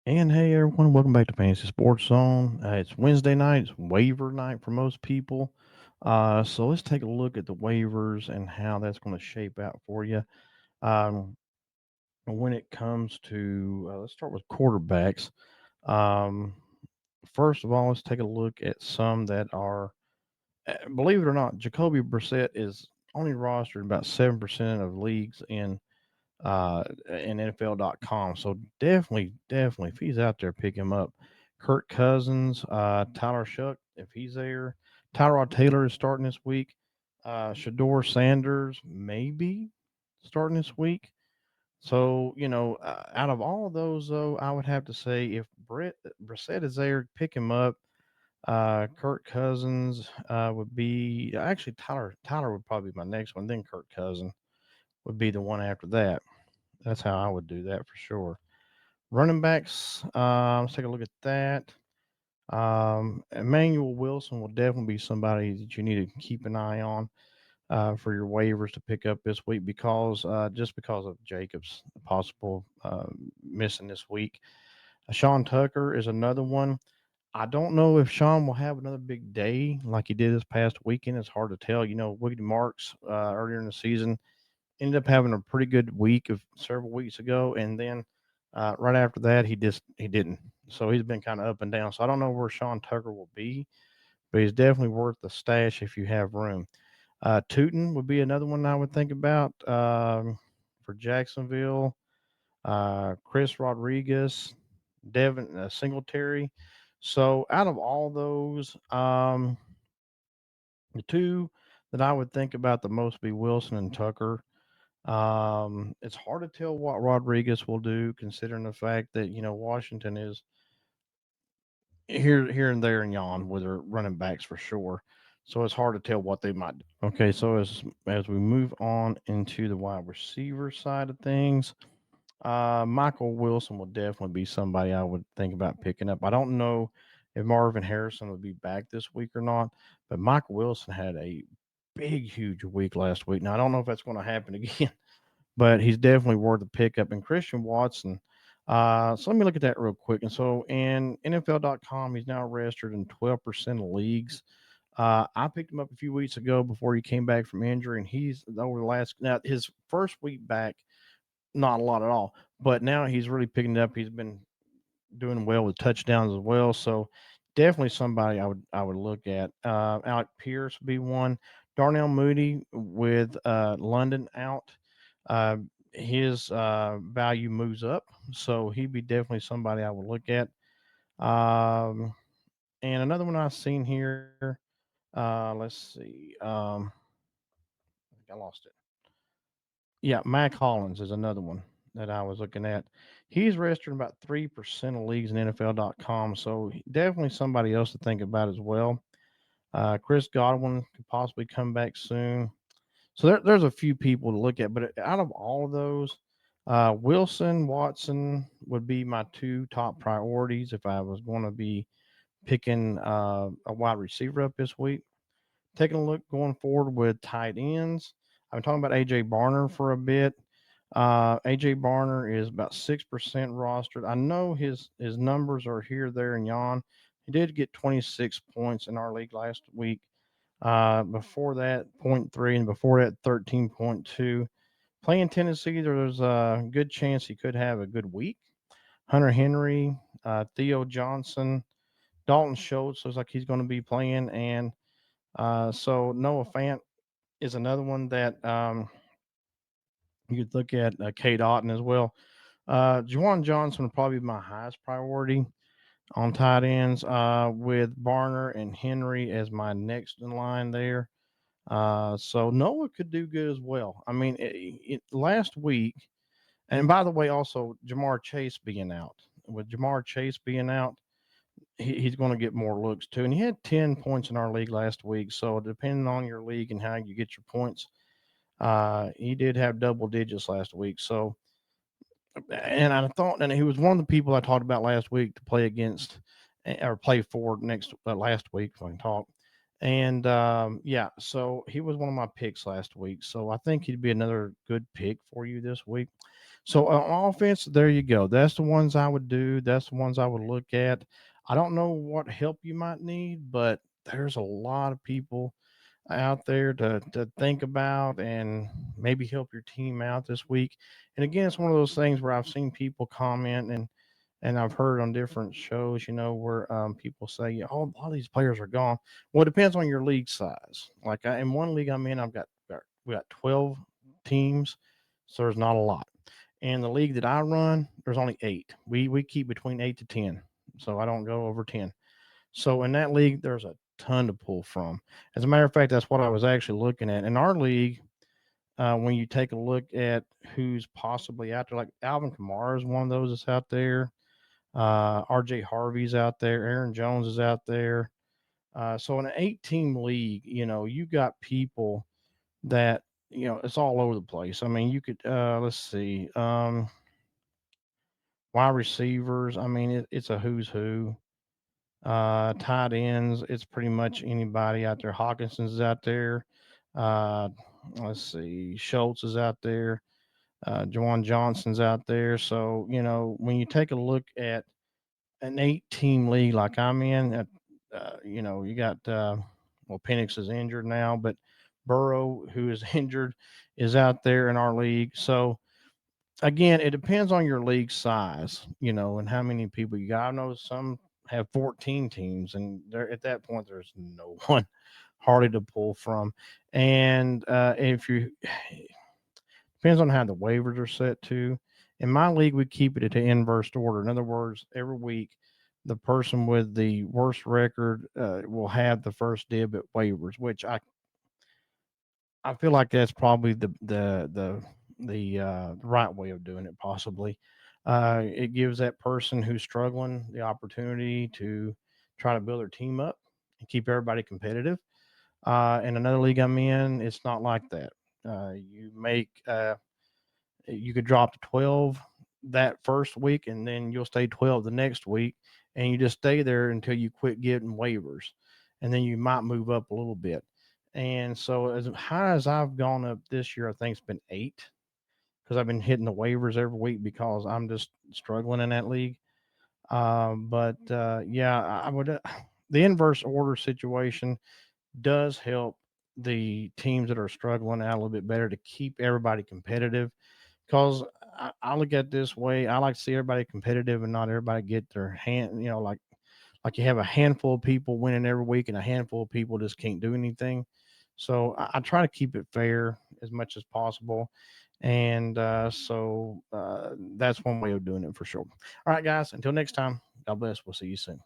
And hey everyone, welcome back to Fantasy Sports Zone. It's Wednesday night, it's waiver night for most people. So let's take a look at the waivers and how that's going to shape out for you. Um, when it comes to, let's start with quarterbacks. Um, First of all, let's take a look at some that are, believe it or not, Jacoby Brissett is only rostered in about 7% of leagues in NFL.com. So definitely, if he's out there, pick him up. Kirk Cousins, Tyler Shuck, if he's there. Tyrod Taylor is starting this week. Shador Sanders, maybe starting this week. So, out of all of those, though, I would have to say if Brissett is there, pick him up. Kirk Cousins would be actually Tyler would probably be my next one. Then Kirk Cousins would be the one after that. That's how I would do that for sure. Running backs, let's take a look at that. Emmanuel Wilson will definitely be somebody that you need to keep an eye on for your waivers to pick up this week because just because of Jacobs possible missing this week. Sean Tucker is another one. I don't know if Sean will have another big day like he did this past weekend. It's hard to tell. Woody Marks earlier in the season ended up having a pretty good week of several weeks ago, and then right after that, he didn't. So he's been kind of up and down. So I don't know where Sean Tucker will be, but he's definitely worth the stash if you have room. Tootin would be another one I would think about for Jacksonville. Chris Rodriguez, Devin Singletary. So out of all those, the two that I would think about the most be Wilson and Tucker. It's hard to tell what Rodriguez will do, considering the fact that Washington is here and there and yon with their running backs for sure. So it's hard to tell what they might do. Okay, so as we move on into the wide receiver side of things, Michael Wilson will definitely be somebody I would think about picking up. I don't know if Marvin Harrison will be back this week or not, but Michael Wilson had a big, huge week last week. Now I don't know if that's going to happen again, but he's definitely worth a pickup. And Christian Watson, so let me look at that real quick. And so in NFL.com, he's now registered in 12% of leagues. I picked him up a few weeks ago before he came back from injury, and he's over the last now his first week back, not a lot at all, but now he's really picking it up. He's been doing well with touchdowns as well. So definitely somebody I would look at. Alec Pierce would be one. Darnell Mooney with London out. Uh, his value moves up, so he'd be definitely somebody I would look at. Um, and another one I've seen here. Let's see. I think I lost it. Yeah, Mac Hollins is another one that I was looking at. He's registered in about 3% of leagues in NFL.com, so definitely somebody else to think about as well. Chris Godwin could possibly come back soon. So there's a few people to look at, but out of all of those, Wilson, Watson would be my two top priorities if I was going to be picking a wide receiver up this week. Taking a look going forward with tight ends, I've been talking about AJ Barner for a bit. AJ Barner is about 6% rostered. I know his numbers are here, there, and yon. He did get 26 points in our league last week. Before that, point 0.3, and before that, 13.2. Playing Tennessee, there's a good chance he could have a good week. Hunter Henry, Theo Johnson, Dalton Schultz looks like he's going to be playing, and so Noah Fant is another one that you could look at. Kate Otten as well. Juwan Johnson would probably be my highest priority on tight ends, with Barner and Henry as my next in line there. So Noah could do good as well. I mean, last week, and by the way, also Jamar Chase being out. With Jamar Chase being out, he's going to get more looks too. And he had 10 points in our league last week. So depending on your league and how you get your points, he did have double digits last week. So, and I thought, and he was one of the people I talked about last week to play against or play for next last week, if I can talk. And yeah, so he was one of my picks last week. So I think he'd be another good pick for you this week. So on offense, there you go. That's the ones I would do. That's the ones I would look at. I don't know what help you might need, but there's a lot of people out there to think about and maybe help your team out this week. And again, it's one of those things where I've seen people comment and I've heard on different shows, where people say, "Oh, a lot of these players are gone." Well, it depends on your league size. Like in one league I'm in, we got 12 teams, so there's not a lot. In the league that I run, there's only eight. We keep between 8 to 10, so I don't go over 10. So in that league, there's a ton to pull from. As a matter of fact, that's what I was actually looking at in our league. When you take a look at who's possibly out there, like Alvin Kamara is one of those that's out there. RJ Harvey's out there. Aaron Jones is out there. So in an 8 team league, you got people that, it's all over the place. I mean, you could, let's see, wide receivers. I mean, it's a who's who. Tight ends, it's pretty much anybody out there. Hawkinson's out there. Uh, let's see, Schultz is out there. Jawan Johnson's out there. So, when you take a look at an 8 team league like I'm in, you got, well, Penix is injured now, but Burrow, who is injured, is out there in our league. So, again, it depends on your league size, and how many people you got. I know some have 14 teams, and there at that point, there's no one hardly to pull from. And if you depends on how the waivers are set too. In my league, we keep it at the inverse order. In other words, every week, the person with the worst record will have the first dib at waivers, which I feel like that's probably the right way of doing it. Possibly, it gives that person who's struggling the opportunity to try to build their team up and keep everybody competitive. In another league I'm in, it's not like that. You could drop to 12 that first week, and then you'll stay 12 the next week, and you just stay there until you quit getting waivers, and then you might move up a little bit. And so, as high as I've gone up this year, I think it's been 8 because I've been hitting the waivers every week because I'm just struggling in that league. But yeah, I would. The inverse order situation does help the teams that are struggling out a little bit better to keep everybody competitive. Because I look at it this way, I like to see everybody competitive and not everybody get their hand. Like you have a handful of people winning every week and a handful of people just can't do anything. So I try to keep it fair as much as possible. And so that's one way of doing it for sure. All right, guys, until next time, God bless. We'll see you soon.